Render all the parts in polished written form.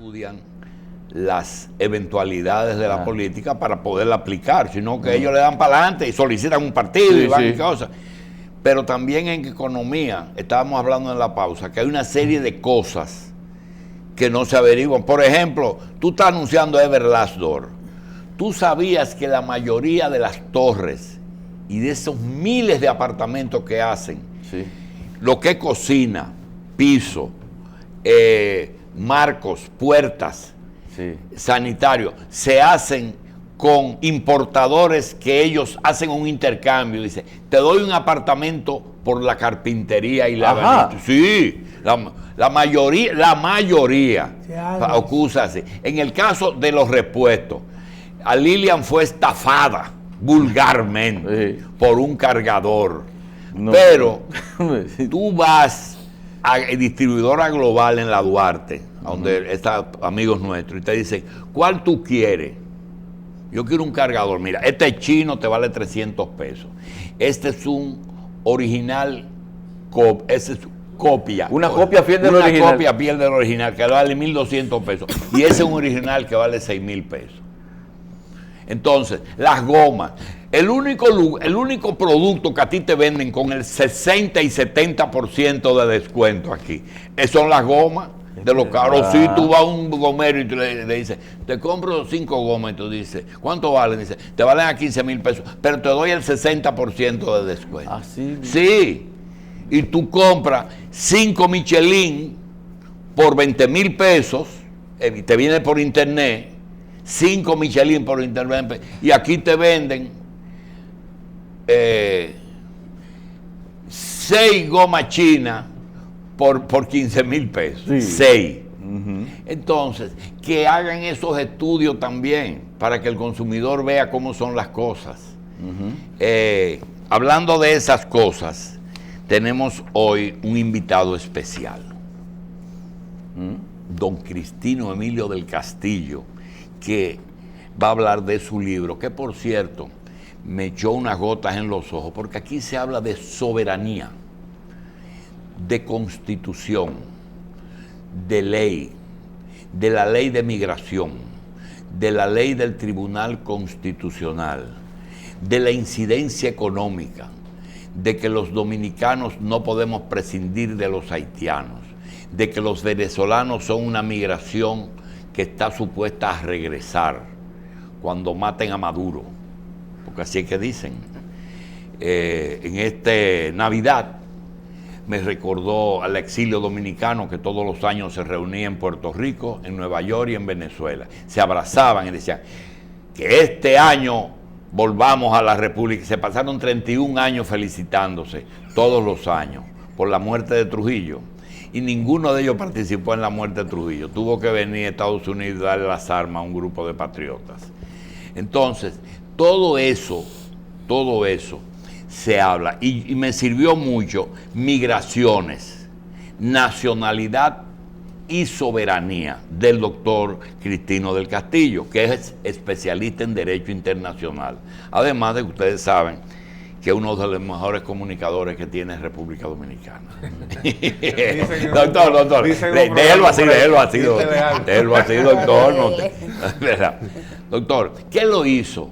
estudian las eventualidades de la política para poderla aplicar, sino que ellos le dan para adelante y solicitan un partido y van y cosas. Pero también en economía, estábamos hablando en la pausa, que hay una serie de cosas que no se averiguan. Por ejemplo, tú estás anunciando Everlast Door. Tú sabías que la mayoría de las torres y de esos miles de apartamentos que hacen, lo que es cocina, piso, marcos, puertas, sanitarios, se hacen con importadores que ellos hacen un intercambio. Dice, te doy un apartamento por la carpintería y la... Sí, la mayoría ocurre así. En el caso de los repuestos, a Lilian fue estafada vulgarmente por un cargador. Pero tú vas a distribuidora global en la Duarte, donde están amigos nuestros, y te dicen, ¿cuál tú quieres? Yo quiero un cargador. Mira, este es chino, te vale 300 pesos. Este es un original, ese es copia. Una copia fiel del original. Una copia fiel del original, que vale 1.200 pesos. Y ese es un original que vale 6.000 pesos. Entonces, las gomas. El único producto que a ti te venden con el 60 y 70% de descuento aquí, son las gomas de los carros. Si tú vas a un gomero y tú le dices, te compro 5 gomas, y tú dices, ¿cuánto valen? Dice, te valen a 15.000 pesos, pero te doy el 60% de descuento. ¿Así? Sí. Y tú compras 5 Michelin por 20.000 pesos, te viene por internet, 5 Michelin por internet, y aquí te venden 6 gomas chinas por 15.000 pesos. 6. Entonces, que hagan esos estudios también para que el consumidor vea cómo son las cosas. Hablando de esas cosas, tenemos hoy un invitado especial, don Cristino Emilio del Castillo, que va a hablar de su libro, que por cierto me echó unas gotas en los ojos, porque aquí se habla de soberanía, de constitución, de ley, de la ley de migración, de la ley del Tribunal Constitucional, de la incidencia económica, de que los dominicanos no podemos prescindir de los haitianos, de que los venezolanos son una migración que está supuesta a regresar cuando maten a Maduro, porque así es que dicen. En esta Navidad me recordó al exilio dominicano que todos los años se reunía en Puerto Rico, en Nueva York y en Venezuela. Se abrazaban y decían que este año volvamos a la República. Se pasaron 31 años felicitándose, todos los años, por la muerte de Trujillo. Y ninguno de ellos participó en la muerte de Trujillo. Tuvo que venir a Estados Unidos y darle las armas a un grupo de patriotas. Entonces, todo eso se habla. Y me sirvió mucho migraciones, nacionalidad y soberanía del doctor Cristino del Castillo, que es especialista en Derecho Internacional. Además de que ustedes saben que es uno de los mejores comunicadores que tiene República Dominicana. Doctor, déjelo así, doctor. Doctor, ¿qué lo hizo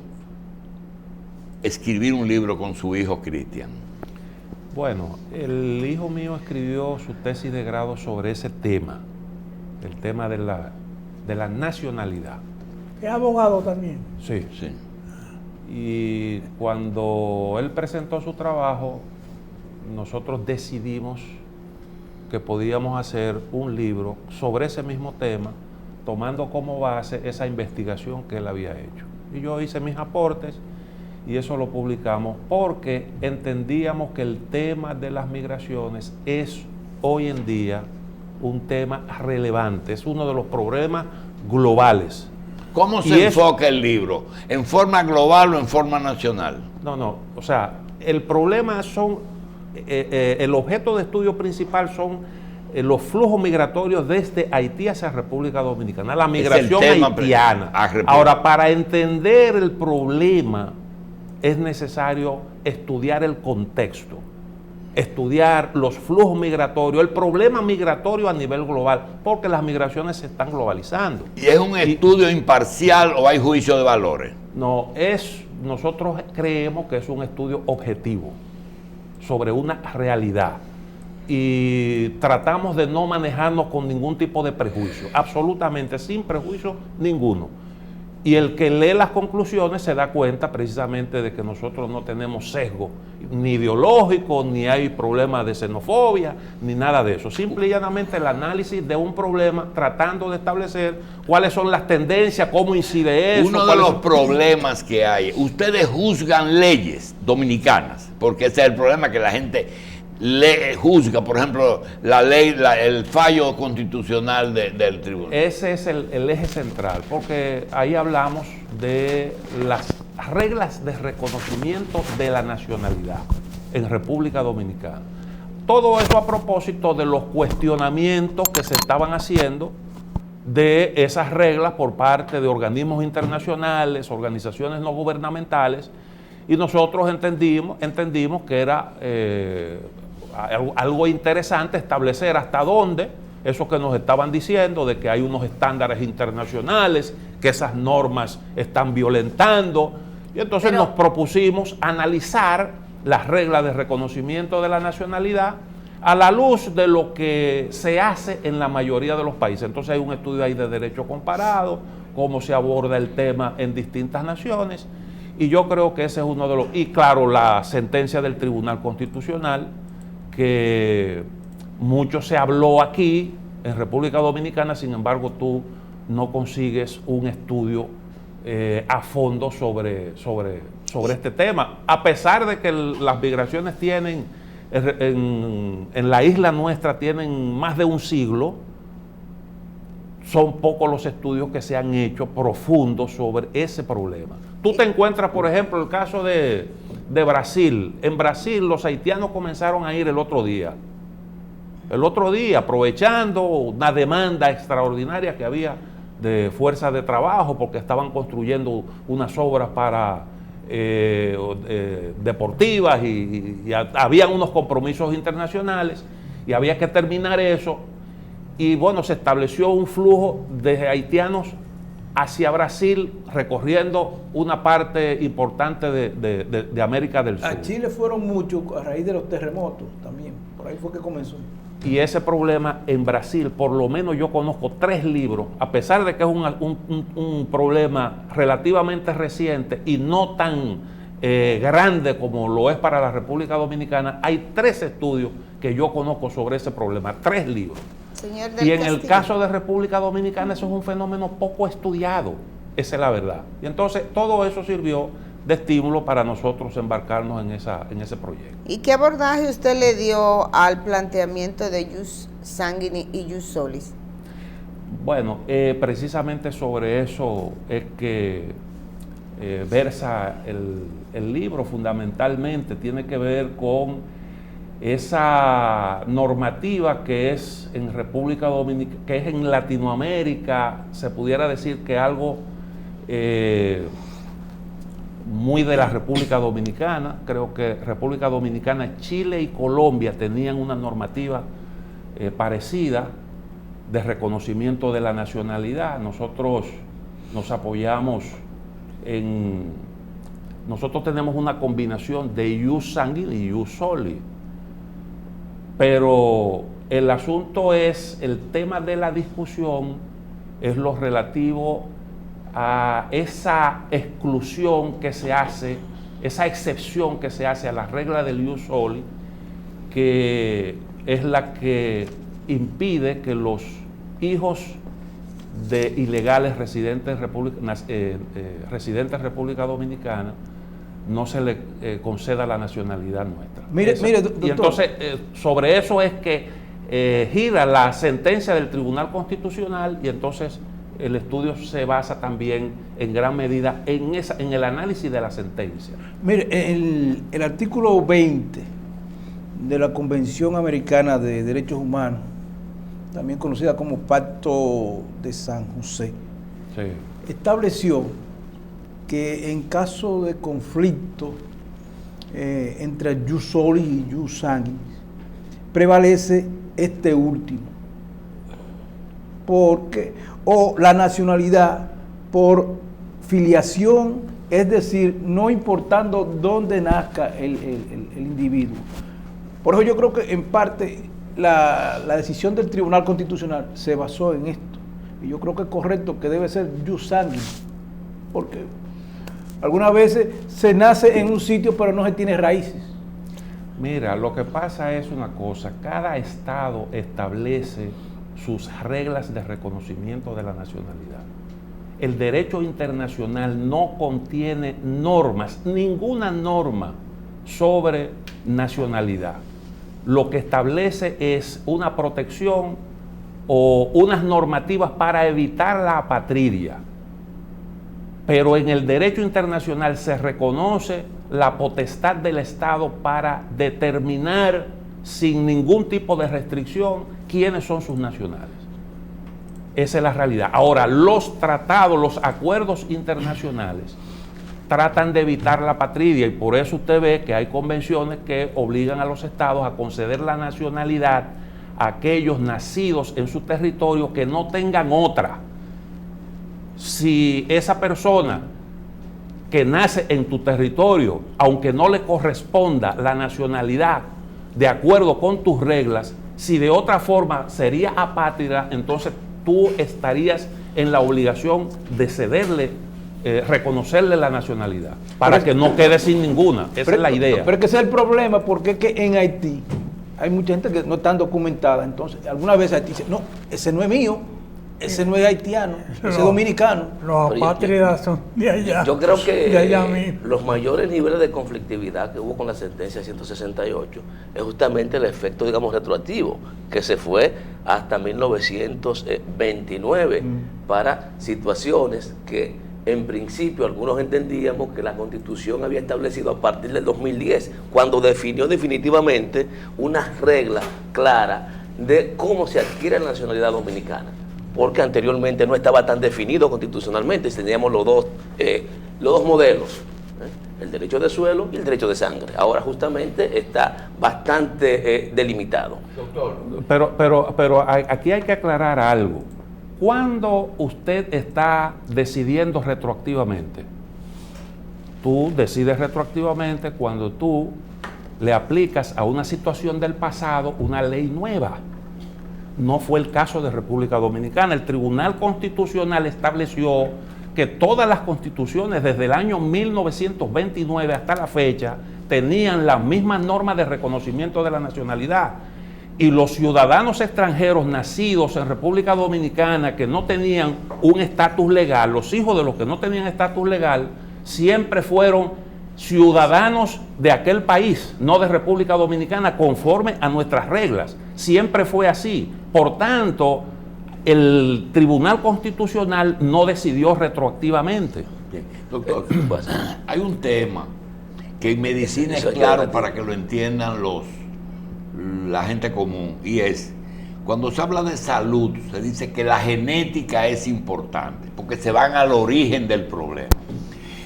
escribir un libro con su hijo Cristian? Bueno, el hijo mío escribió su tesis de grado sobre ese tema, el tema de la nacionalidad. ¿Es abogado también? Sí. Y cuando él presentó su trabajo, nosotros decidimos que podíamos hacer un libro sobre ese mismo tema, tomando como base esa investigación que él había hecho. Y yo hice mis aportes y eso lo publicamos porque entendíamos que el tema de las migraciones es hoy en día un tema relevante, es uno de los problemas globales. ¿Cómo se enfoca el libro? ¿En forma global o en forma nacional? No, o sea, el problema son, el objeto de estudio principal son los flujos migratorios desde Haití hacia República Dominicana, la migración haitiana. Ahora, para entender el problema es necesario estudiar el contexto. estudiar los flujos migratorios, el problema migratorio a nivel global, porque las migraciones se están globalizando. ¿Y es un estudio imparcial o hay juicio de valores? No, nosotros creemos que es un estudio objetivo sobre una realidad y tratamos de no manejarnos con ningún tipo de prejuicio, absolutamente sin prejuicio ninguno. Y el que lee las conclusiones se da cuenta precisamente de que nosotros no tenemos sesgo ni ideológico, ni hay problema de xenofobia, ni nada de eso. Simple y llanamente el análisis de un problema tratando de establecer cuáles son las tendencias, cómo incide eso. Uno de los problemas que hay, ustedes juzgan leyes dominicanas, porque ese es el problema, que la gente juzga, por ejemplo, la ley, el fallo constitucional del tribunal. Ese es el eje central, porque ahí hablamos de las reglas de reconocimiento de la nacionalidad en República Dominicana. Todo eso a propósito de los cuestionamientos que se estaban haciendo de esas reglas por parte de organismos internacionales, organizaciones no gubernamentales, y nosotros entendimos que era algo interesante establecer hasta dónde eso que nos estaban diciendo de que hay unos estándares internacionales, que esas normas están violentando, y entonces nos propusimos analizar las reglas de reconocimiento de la nacionalidad a la luz de lo que se hace en la mayoría de los países. Entonces hay un estudio ahí de derecho comparado, cómo se aborda el tema en distintas naciones, y yo creo que ese es uno de los... Y claro, la sentencia del Tribunal Constitucional, que mucho se habló aquí en República Dominicana, sin embargo tú no consigues un estudio a fondo sobre este tema, a pesar de que las migraciones tienen, en la isla nuestra tienen más de un siglo. Son pocos los estudios que se han hecho profundos sobre ese problema. Tú te encuentras, por ejemplo, el caso de Brasil. En Brasil los haitianos comenzaron a ir el otro día, aprovechando una demanda extraordinaria que había de fuerza de trabajo, porque estaban construyendo unas obras para deportivas y habían unos compromisos internacionales y había que terminar eso. Y bueno, se estableció un flujo de haitianos hacia Brasil, recorriendo una parte importante de América del Sur. A Chile fueron muchos a raíz de los terremotos también, por ahí fue que comenzó. Y ese problema en Brasil, por lo menos yo conozco 3 libros, a pesar de que es un problema relativamente reciente y no tan grande como lo es para la República Dominicana, hay 3 estudios que yo conozco sobre ese problema, 3 libros. Señor del Y en el Castillo. caso de República Dominicana eso es un fenómeno poco estudiado, esa es la verdad. Y entonces todo eso sirvió de estímulo para nosotros embarcarnos en ese proyecto. ¿Y qué abordaje usted le dio al planteamiento de Jus Sanguinis y Jus Solis? Bueno, precisamente sobre eso es que versa el libro. Fundamentalmente tiene que ver con esa normativa que es en República Dominicana, que es en Latinoamérica, se pudiera decir que algo muy de la República Dominicana. Creo que República Dominicana, Chile y Colombia tenían una normativa parecida de reconocimiento de la nacionalidad. Nosotros nos apoyamos nosotros tenemos una combinación de Jus Sanguinis y Jus Solis, pero el asunto es, el tema de la discusión es lo relativo a esa exclusión que se hace, esa excepción que se hace a la regla del Jus Solis, que es la que impide que los hijos de ilegales residentes en República Dominicana no se le conceda la nacionalidad nuestra. Mire, doctor. Y entonces, sobre eso es que gira la sentencia del Tribunal Constitucional, y entonces el estudio se basa también en gran medida en el análisis de la sentencia. Mire, el artículo 20 de la Convención Americana de Derechos Humanos, también conocida como Pacto de San José, Sí. estableció que en caso de conflicto entre jus soli y jus sanguinis, prevalece este último, o la nacionalidad por filiación, es decir, no importando dónde nazca el individuo. Por eso yo creo que en parte la decisión del Tribunal Constitucional se basó en esto, y yo creo que es correcto que debe ser jus sanguinis, porque algunas veces se nace en un sitio pero no se tiene raíces. Mira, lo que pasa es una cosa, cada estado establece sus reglas de reconocimiento de la nacionalidad. El derecho internacional no contiene normas, ninguna norma sobre nacionalidad. Lo que establece es una protección o unas normativas para evitar la apatridia. Pero en el derecho internacional se reconoce la potestad del Estado para determinar sin ningún tipo de restricción quiénes son sus nacionales. Esa es la realidad. Ahora, los tratados, los acuerdos internacionales tratan de evitar la apatridia, y por eso usted ve que hay convenciones que obligan a los estados a conceder la nacionalidad a aquellos nacidos en su territorio que no tengan otra. Si esa persona que nace en tu territorio, aunque no le corresponda la nacionalidad de acuerdo con tus reglas, si de otra forma sería apátrida, entonces tú estarías en la obligación de cederle, reconocerle la nacionalidad, para que no quede sin ninguna. Esa es la idea. Pero que ese es el problema, porque es que en Haití hay mucha gente que no está documentada. Entonces, alguna vez Haití dice, no, ese no es mío, ese no es haitiano, ese es dominicano. Los apátridas son de allá. Yo creo de allá que mismo. los mayores niveles de conflictividad que hubo con la sentencia 168 es justamente el efecto, digamos, retroactivo, que se fue hasta 1929 para situaciones que en principio algunos entendíamos que la Constitución había establecido a partir del 2010, cuando definió definitivamente unas reglas claras de cómo se adquiere la nacionalidad dominicana, porque anteriormente no estaba tan definido constitucionalmente, teníamos los dos modelos, el derecho de suelo y el derecho de sangre. Ahora justamente está bastante delimitado. Doctor. Pero aquí hay que aclarar algo. Cuando usted está decidiendo retroactivamente, tú decides retroactivamente cuando tú le aplicas a una situación del pasado una ley nueva. No fue el caso de República Dominicana. El Tribunal Constitucional estableció que todas las constituciones desde el año 1929 hasta la fecha tenían las mismas normas de reconocimiento de la nacionalidad. Y los ciudadanos extranjeros nacidos en República Dominicana que no tenían un estatus legal, los hijos de los que no tenían estatus legal, siempre fueron ciudadanos de aquel país, no de República Dominicana, conforme a nuestras reglas. Siempre fue así. Por tanto, el Tribunal Constitucional no decidió retroactivamente. Bien. Doctor, hay un tema que en medicina es claro para que lo entiendan la gente común, y es, cuando se habla de salud, se dice que la genética es importante, porque se van al origen del problema.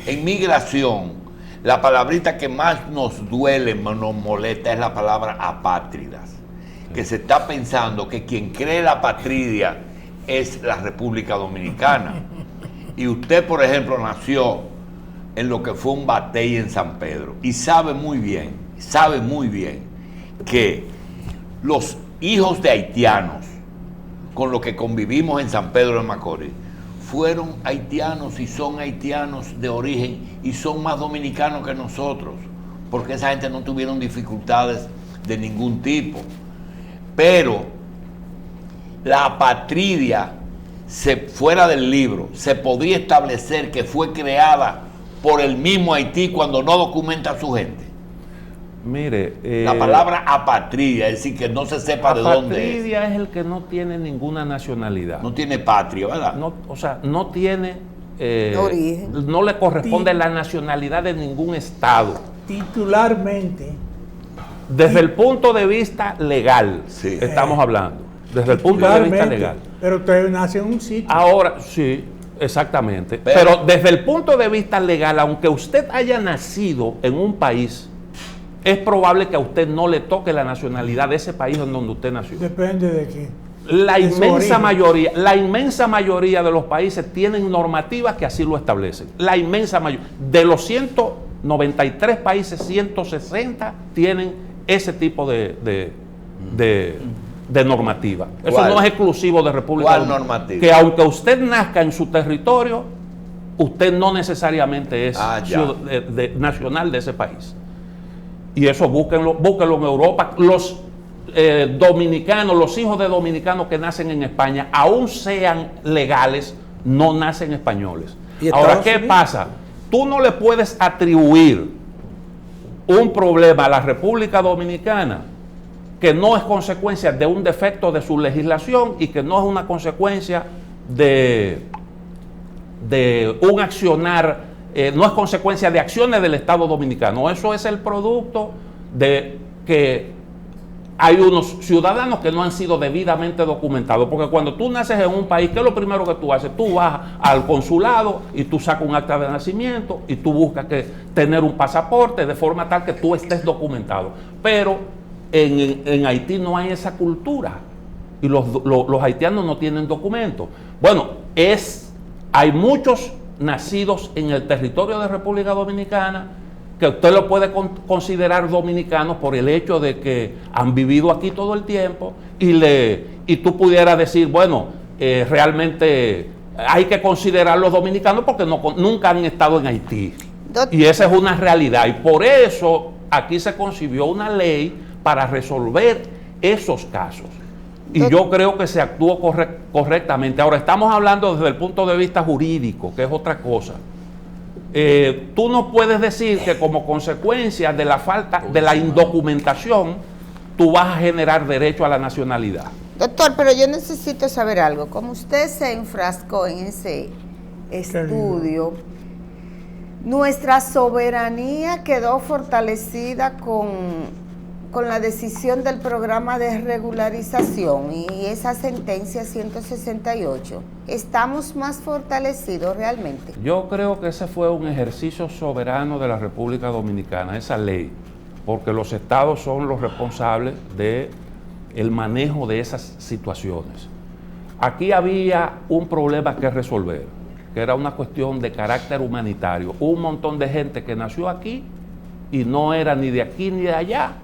En migración, la palabrita que más nos duele, nos molesta, es la palabra apátridas, que se está pensando que quien cree la apatridia es la República Dominicana. Y usted, por ejemplo, nació en lo que fue un batey en San Pedro, y sabe muy bien que los hijos de haitianos con los que convivimos en San Pedro de Macorís fueron haitianos y son haitianos de origen y son más dominicanos que nosotros, porque esa gente no tuvieron dificultades de ningún tipo. Pero la apatridia, fuera del libro, se podría establecer que fue creada por el mismo Haití cuando no documenta a su gente. Mire, la palabra apatridia, es decir, que no se sepa de dónde es. Apatridia es el que no tiene ninguna nacionalidad. No tiene patria, ¿verdad? No, o sea, no tiene origen. No le corresponde la nacionalidad de ningún estado. Titularmente. Desde el punto de vista legal, sí, estamos hablando. Desde el punto de vista legal. Pero usted nace en un sitio. Ahora, sí, exactamente. Pero desde el punto de vista legal, aunque usted haya nacido en un país, es probable que a usted no le toque la nacionalidad de ese país en donde usted nació. Depende de qué. La de su inmensa origen. mayoría de los países tienen normativas que así lo establecen. La inmensa mayoría. De los 193 países, 160 tienen ese tipo de normativa. Eso ¿Cuál? no es exclusivo de República ¿Cuál Dominicana. normativa? Que aunque usted nazca en su territorio, usted no necesariamente es nacional de ese país. Y eso búsquenlo en Europa. Los dominicanos, los hijos de dominicanos que nacen en España, aún sean legales, no nacen españoles. ¿Y Ahora, Estados ¿qué Unidos? pasa? Tú no le puedes atribuir un problema a la República Dominicana que no es consecuencia de un defecto de su legislación y que no es una consecuencia de un accionar, no es consecuencia de acciones del Estado Dominicano. Eso es el producto de que hay unos ciudadanos que no han sido debidamente documentados, porque cuando tú naces en un país, ¿qué es lo primero que tú haces? Tú vas al consulado y tú sacas un acta de nacimiento y tú buscas tener un pasaporte de forma tal que tú estés documentado. Pero en Haití no hay esa cultura y los haitianos no tienen documentos. Bueno, hay muchos nacidos en el territorio de República Dominicana que usted lo puede considerar dominicanos por el hecho de que han vivido aquí todo el tiempo y tú pudieras decir, bueno, realmente hay que considerarlos dominicanos porque nunca han estado en Haití. Y esa es una realidad. Y por eso aquí se concibió una ley para resolver esos casos. Y yo creo que se actuó correctamente. Ahora, estamos hablando desde el punto de vista jurídico, que es otra cosa. Tú no puedes decir que como consecuencia de la falta de la indocumentación, tú vas a generar derecho a la nacionalidad. Doctor, pero yo necesito saber algo. Como usted se enfrascó en ese estudio, nuestra soberanía quedó fortalecida con la decisión del programa de regularización y esa sentencia 168. ¿Estamos más fortalecidos realmente? Yo creo que ese fue un ejercicio soberano de la República Dominicana, esa ley, porque los estados son los responsables del manejo de esas situaciones. Aquí había un problema que resolver, que era una cuestión de carácter humanitario. Un montón de gente que nació aquí y no era ni de aquí ni de allá,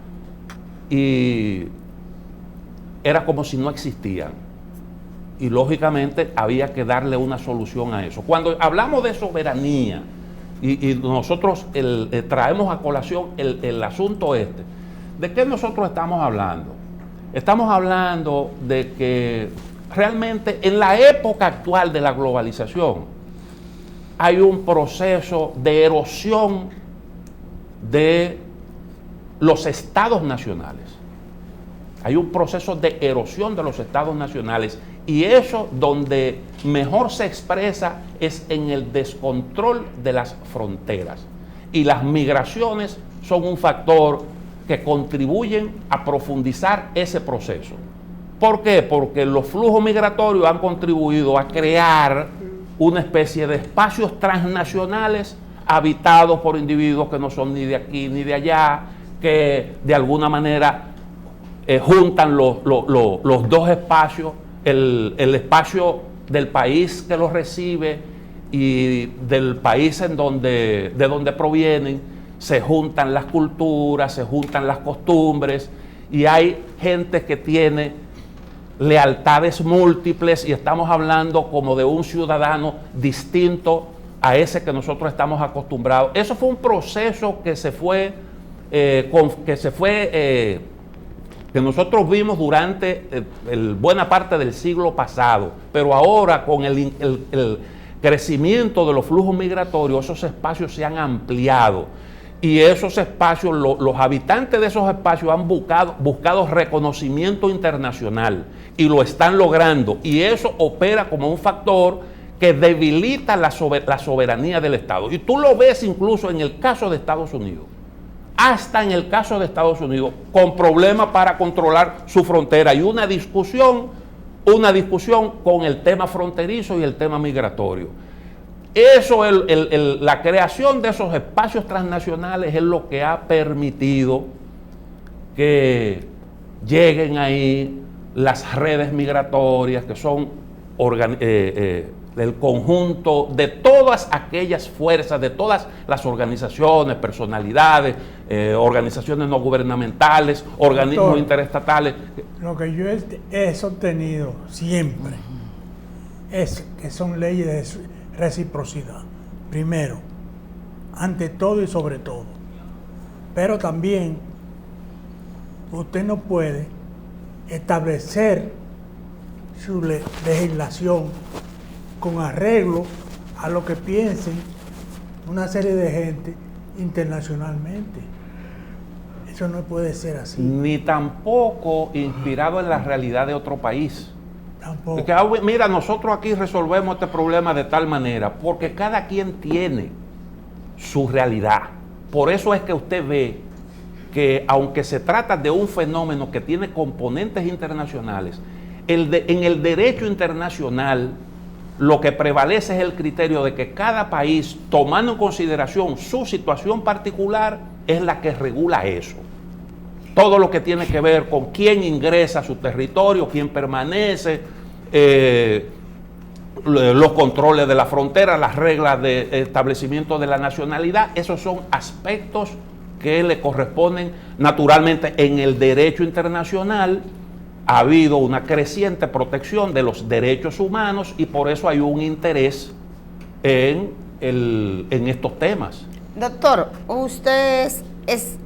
y era como si no existían. Y lógicamente había que darle una solución a eso. Cuando hablamos de soberanía y nosotros traemos a colación el asunto ¿de qué nosotros estamos hablando? Estamos hablando de que realmente en la época actual de la globalización hay un proceso de erosión de los estados nacionales. Hay un proceso de erosión de los estados nacionales y eso donde mejor se expresa es en el descontrol de las fronteras. Y las migraciones son un factor que contribuyen a profundizar ese proceso. ¿Por qué? Porque los flujos migratorios han contribuido a crear una especie de espacios transnacionales habitados por individuos que no son ni de aquí ni de allá, que de alguna manera juntan los dos espacios, el espacio del país que los recibe y del país de donde provienen, se juntan las culturas, se juntan las costumbres y hay gente que tiene lealtades múltiples y estamos hablando como de un ciudadano distinto a ese que nosotros estamos acostumbrados. Eso fue un proceso que nosotros vimos durante buena parte del siglo pasado, pero ahora con el crecimiento de los flujos migratorios, esos espacios se han ampliado y esos espacios, los habitantes de esos espacios han buscado reconocimiento internacional y lo están logrando, y eso opera como un factor que debilita la soberanía del Estado. Y tú lo ves incluso en el caso de Estados Unidos. Hasta en el caso de Estados Unidos, con problemas para controlar su frontera y una discusión con el tema fronterizo y el tema migratorio. Eso, la creación de esos espacios transnacionales es lo que ha permitido que lleguen ahí las redes migratorias, que son el conjunto de todas aquellas fuerzas, de todas las organizaciones, personalidades, organizaciones no gubernamentales, organismos Doctor, interestatales. Lo que yo he sostenido siempre es que son leyes de reciprocidad, primero, ante todo y sobre todo. Pero también usted no puede establecer su legislación con arreglo a lo que piensen una serie de gente internacionalmente. Eso no puede ser así. Ni tampoco inspirado en la realidad de otro país. Tampoco. Que, mira, nosotros aquí resolvemos este problema de tal manera, porque cada quien tiene su realidad. Por eso es que usted ve que, aunque se trata de un fenómeno que tiene componentes internacionales, en el derecho internacional lo que prevalece es el criterio de que cada país, tomando en consideración su situación particular, es la que regula eso. Todo lo que tiene que ver con quién ingresa a su territorio, quién permanece, los controles de la frontera, las reglas de establecimiento de la nacionalidad, esos son aspectos que le corresponden naturalmente en el derecho internacional. Ha habido una creciente protección de los derechos humanos y por eso hay un interés en estos temas. Doctor, usted es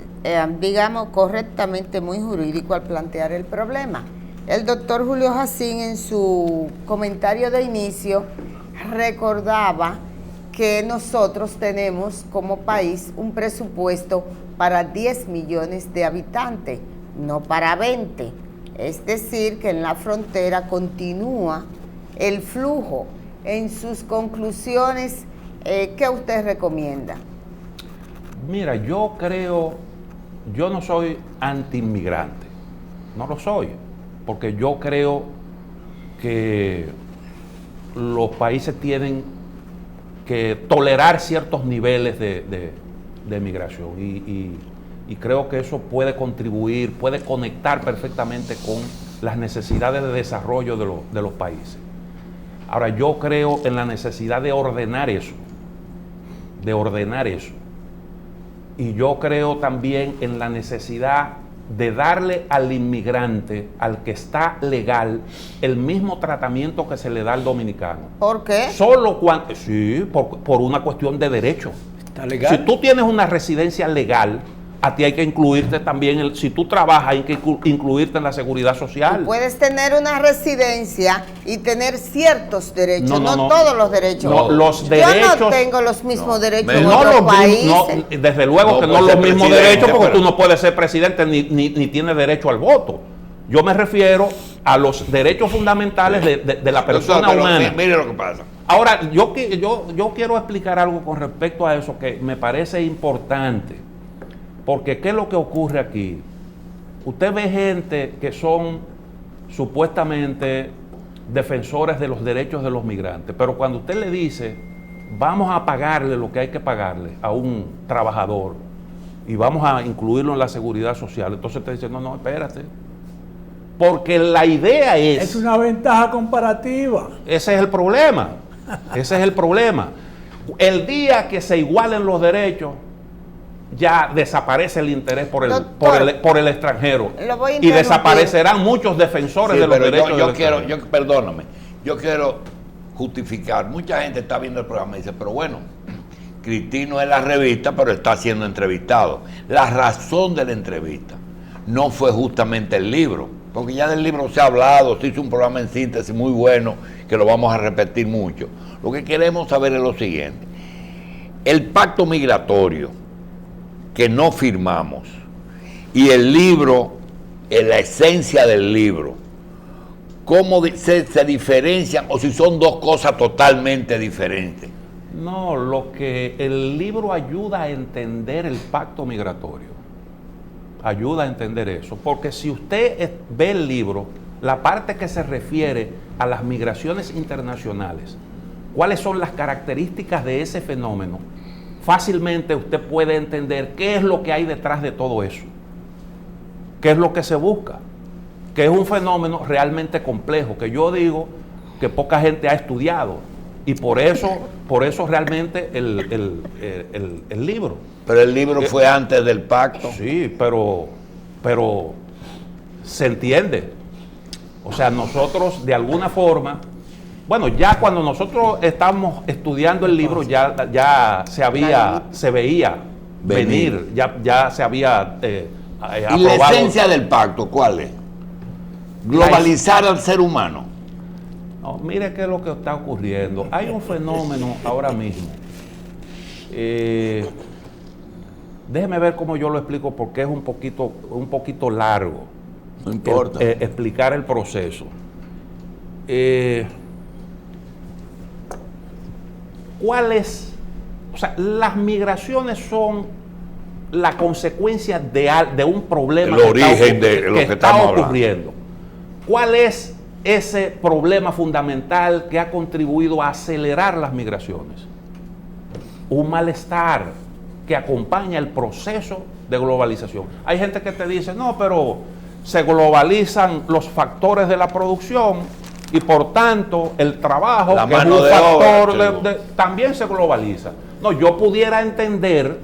digamos, correctamente muy jurídico al plantear el problema. El doctor Julio Jacín, en su comentario de inicio, recordaba que nosotros tenemos como país un presupuesto para 10 millones de habitantes, no para 20. Es decir, que en la frontera continúa el flujo. En sus conclusiones, ¿qué usted recomienda? Mira, yo no soy anti-inmigrante, no lo soy, porque yo creo que los países tienen que tolerar ciertos niveles de migración y creo que eso puede contribuir, puede conectar perfectamente con las necesidades de desarrollo de los países. Ahora, yo creo en la necesidad de ordenar eso, y yo creo también en la necesidad de darle al inmigrante, al que está legal, el mismo tratamiento que se le da al dominicano. ¿Por qué? Solo cuando, sí, por una cuestión de derecho. ¿Está legal? Si tú tienes una residencia legal, a ti hay que incluirte también, si tú trabajas, hay que incluirte en la seguridad social. Tú puedes tener una residencia y tener ciertos derechos, no todos los derechos. No, los derechos. Yo no tengo los mismos derechos en No otros países. desde luego que no los mismos derechos, porque tú no puedes ser presidente ni tienes derecho al voto. Yo me refiero a los derechos fundamentales de la persona humana. Mire lo que pasa. Ahora, yo quiero explicar algo con respecto a eso que me parece importante. Porque ¿qué es lo que ocurre aquí? Usted ve gente que son supuestamente defensores de los derechos de los migrantes, pero cuando usted le dice, vamos a pagarle lo que hay que pagarle a un trabajador y vamos a incluirlo en la seguridad social, entonces usted dice, no, espérate. Porque la idea Es una ventaja comparativa. Ese es el problema. Ese es el problema. El día que se igualen los derechos, ya desaparece el interés por el extranjero y desaparecerán muchos defensores de los derechos Perdóname, yo quiero justificar. Mucha gente está viendo el programa y dice, pero bueno, Cristino es la revista, pero está siendo entrevistado. La razón de la entrevista no fue justamente el libro, porque ya del libro se ha hablado, se hizo un programa en síntesis muy bueno, que lo vamos a repetir mucho. Lo que queremos saber es lo siguiente: el pacto migratorio que no firmamos y el libro, en la esencia del libro, ¿cómo se diferencian o si son dos cosas totalmente diferentes? No, lo que el libro ayuda a entender el pacto migratorio, ayuda a entender eso, porque si usted ve el libro, la parte que se refiere a las migraciones internacionales cuáles son las características de ese fenómeno, fácilmente usted puede entender qué es lo que hay detrás de todo eso, qué es lo que se busca, que es un fenómeno realmente complejo, que yo digo que poca gente ha estudiado, y por eso realmente el libro. Pero el libro fue antes del pacto. Sí, pero se entiende. O sea, nosotros de alguna forma, bueno, ya cuando nosotros estamos estudiando el libro ya se veía venir, ya se había ¿Y la esencia del pacto cuál es? Globalizar al ser humano. No, mire qué es lo que está ocurriendo. Hay un fenómeno ahora mismo. Déjeme ver cómo yo lo explico porque es un poquito largo. No importa. Explicar el proceso. ¿Cuál es? O sea, las migraciones son la consecuencia de un problema el origen de lo que estamos ocurriendo. ¿Cuál es ese problema fundamental que ha contribuido a acelerar las migraciones? Un malestar que acompaña el proceso de globalización. Hay gente que te dice, no, pero se globalizan los factores de la producción y por tanto el trabajo, la que es un mano de factor obra, también se globaliza. No, yo pudiera entender,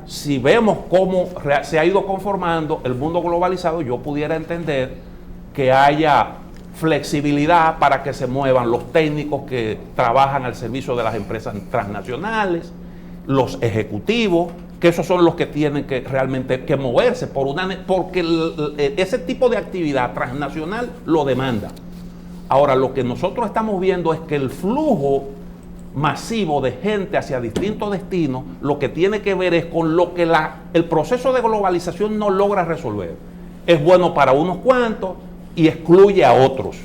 si vemos cómo se ha ido conformando el mundo globalizado, yo pudiera entender que haya flexibilidad para que se muevan los técnicos que trabajan al servicio de las empresas transnacionales, los ejecutivos, que esos son los que tienen que realmente que moverse porque ese tipo de actividad transnacional lo demanda. Ahora, lo que nosotros estamos viendo es que el flujo masivo de gente hacia distintos destinos, lo que tiene que ver es con lo que el proceso de globalización no logra resolver. Es bueno para unos cuantos y excluye a otros.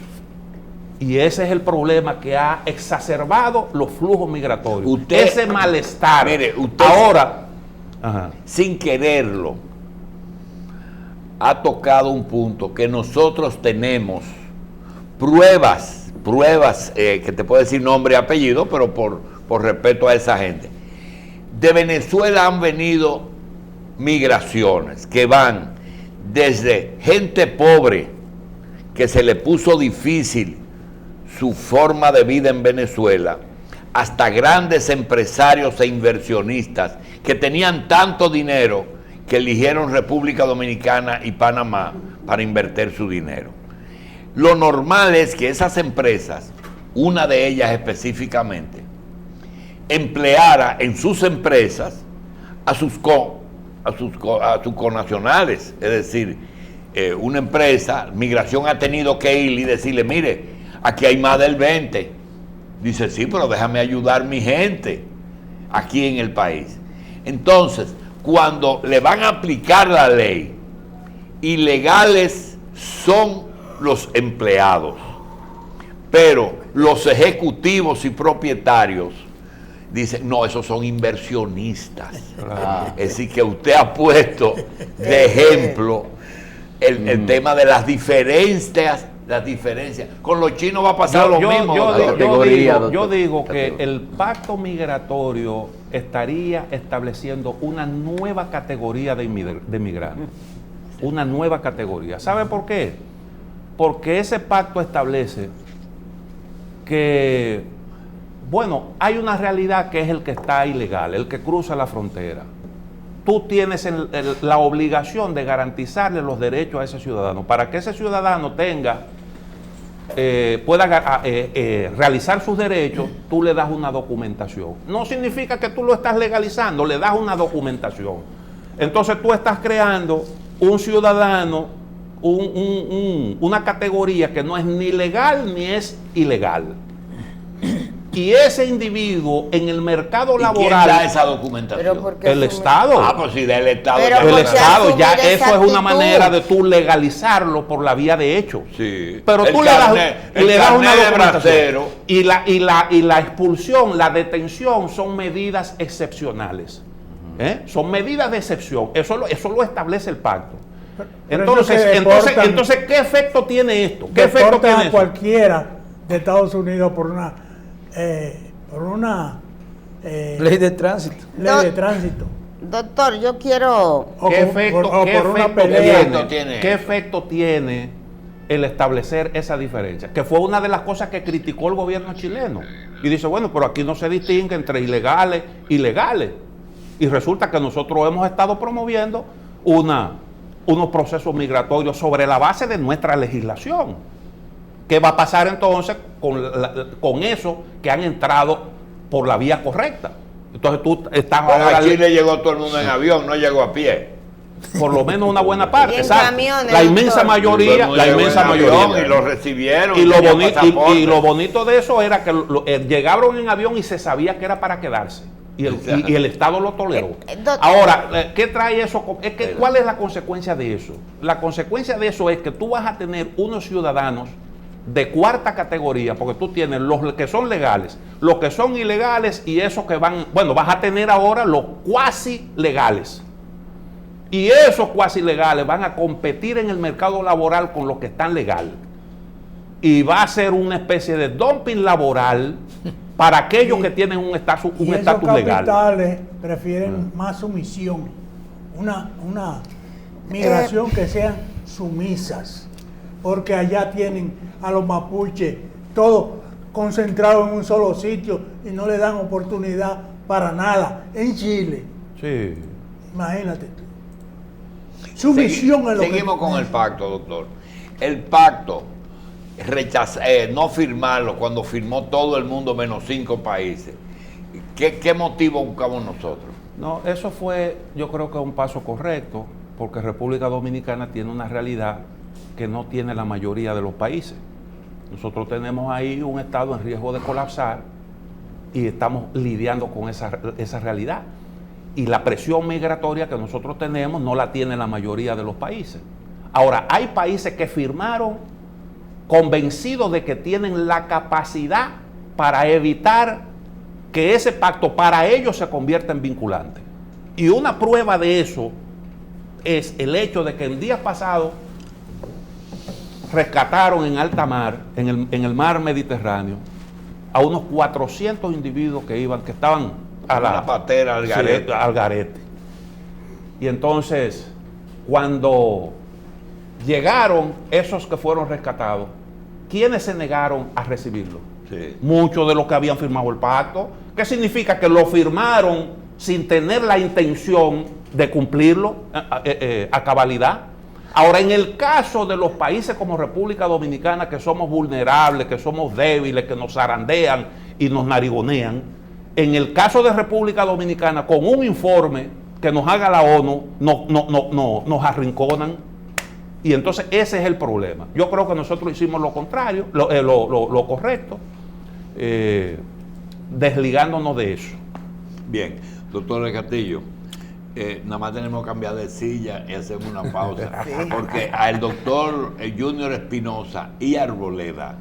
Y ese es el problema que ha exacerbado los flujos migratorios. Ese malestar. Mire, usted ahora, sin quererlo, ha tocado un punto que nosotros tenemos pruebas, que te puedo decir nombre y apellido, pero por respeto a esa gente. De Venezuela han venido migraciones que van desde gente pobre, que se le puso difícil su forma de vida en Venezuela, hasta grandes empresarios e inversionistas que tenían tanto dinero que eligieron República Dominicana y Panamá para invertir su dinero. Lo normal es que esas empresas, una de ellas específicamente, empleara en sus empresas a sus connacionales, es decir, una empresa, migración ha tenido que ir y decirle, mire, aquí hay más del 20. Dice, sí, pero déjame ayudar mi gente aquí en el país. Entonces, cuando le van a aplicar la ley, ilegales son los empleados, pero los ejecutivos y propietarios dicen, no, esos son inversionistas. Es decir, que usted ha puesto de ejemplo el tema de las diferencias. Con los chinos va a pasar lo mismo. Yo digo que el pacto migratorio estaría estableciendo una nueva categoría de migrantes. Una nueva categoría. ¿Sabe por qué? Porque ese pacto establece que, bueno, hay una realidad que es el que está ilegal, el que cruza la frontera. Tú tienes la obligación de garantizarle los derechos a ese ciudadano. Para que ese ciudadano pueda realizar sus derechos, tú le das una documentación. No significa que tú lo estás legalizando, le das una documentación. Entonces tú estás creando un ciudadano, una categoría que no es ni legal ni es ilegal. Y ese individuo en el mercado laboral. ¿Quién da esa documentación? El Estado. Ah, pues sí, del Estado. El Estado, ya eso es una manera de tú legalizarlo por la vía de hecho. Sí. Pero tú le das una documentación. Y la expulsión, la detención son medidas excepcionales. Son medidas de excepción. Eso lo establece el pacto. Entonces, ¿qué efecto tiene esto? ¿Qué efecto tiene a cualquiera de Estados Unidos por por una Ley de tránsito. ley de tránsito. Doctor, yo quiero... O ¿Qué por- efecto, o qué por una efecto pelea. tiene? ¿Qué efecto tiene el establecer esa diferencia? Que fue una de las cosas que criticó el gobierno chileno. Y dice, bueno, pero aquí no se distingue entre ilegales y legales. Y resulta que nosotros hemos estado promoviendo unos procesos migratorios sobre la base de nuestra legislación. ¿Qué va a pasar entonces con eso que han entrado por la vía correcta? Entonces tú estás Ahora ahora Chile llegó todo el mundo en avión, no llegó a pie. por lo menos una buena parte. Y en exacto. camiones, La inmensa doctor. mayoría, Todo el la mundo inmensa llegó en avión mayoría. y lo recibieron. Y lo, tenía bonito, pasaporte. y lo bonito de eso era que llegaron en avión y se sabía que era para quedarse. Y el Estado lo toleró. Ahora, ¿qué trae eso? ¿Cuál es la consecuencia de eso? La consecuencia de eso es que tú vas a tener unos ciudadanos de cuarta categoría, porque tú tienes los que son legales, los que son ilegales y esos que van, bueno, vas a tener ahora los cuasi legales. Y esos cuasi legales van a competir en el mercado laboral con los que están legales. Y va a ser una especie de dumping laboral para aquellos que tienen un estatus Y esos legal. capitales prefieren más sumisión, una migración que sean sumisas, porque allá tienen a los mapuches todo concentrado en un solo sitio y no le dan oportunidad para nada. En Chile, Sí. imagínate tú. Sumisión es lo que... Seguimos con el pacto, doctor. El pacto, no firmarlo cuando firmó todo el mundo menos 5 países. ¿Qué motivo buscamos nosotros? No, eso fue, yo creo que un paso correcto, porque República Dominicana tiene una realidad que no tiene la mayoría de los países. Nosotros tenemos ahí un estado en riesgo de colapsar y estamos lidiando con esa realidad. Y la presión migratoria que nosotros tenemos no la tiene la mayoría de los países. Ahora, hay países que firmaron convencidos de que tienen la capacidad para evitar que ese pacto para ellos se convierta en vinculante. Y una prueba de eso es el hecho de que el día pasado rescataron en alta mar, en el mar Mediterráneo, a unos 400 individuos que estaban a la patera, al garete. Sí, al garete. Y entonces, cuando llegaron esos que fueron rescatados, ¿quiénes se negaron a recibirlo? Sí. Muchos de los que habían firmado el pacto. ¿Qué significa? Que lo firmaron sin tener la intención de cumplirlo a cabalidad. Ahora, en el caso de los países como República Dominicana, que somos vulnerables, que somos débiles, que nos zarandean y nos narigonean, en el caso de República Dominicana, con un informe que nos haga la ONU, nos arrinconan. Y entonces ese es el problema. Yo creo que nosotros hicimos lo contrario, lo correcto, desligándonos de eso. Bien, doctor Castillo, nada más tenemos que cambiar de silla y hacemos una pausa. Porque al doctor Junior Espinosa y Arboleda,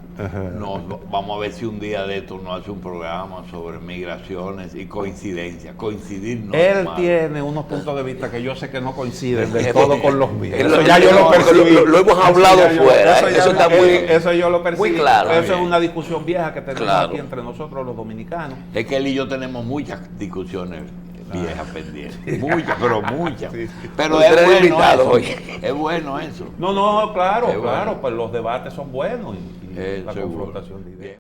vamos a ver si un día de estos nos hace un programa sobre migraciones y coincidencias. Coincidir no es Él malo. tiene unos puntos de vista que yo sé que no coinciden del todo con los míos. Eso Eso ya yo lo percibí. Lo hemos hablado Eso ya yo- fuera. eso ya Eso está muy, eso yo lo percibí. muy claro. Eso es una discusión vieja que tenemos Claro. aquí entre nosotros los dominicanos. Es que él y yo tenemos muchas discusiones viejas pendientes. Muchas, pero muchas. Pero Usted es es bueno invitado eso. hoy. Es bueno eso. No, claro, Qué bueno. claro, pues los debates son buenos y la Seguro. confrontación de ideas. Bien.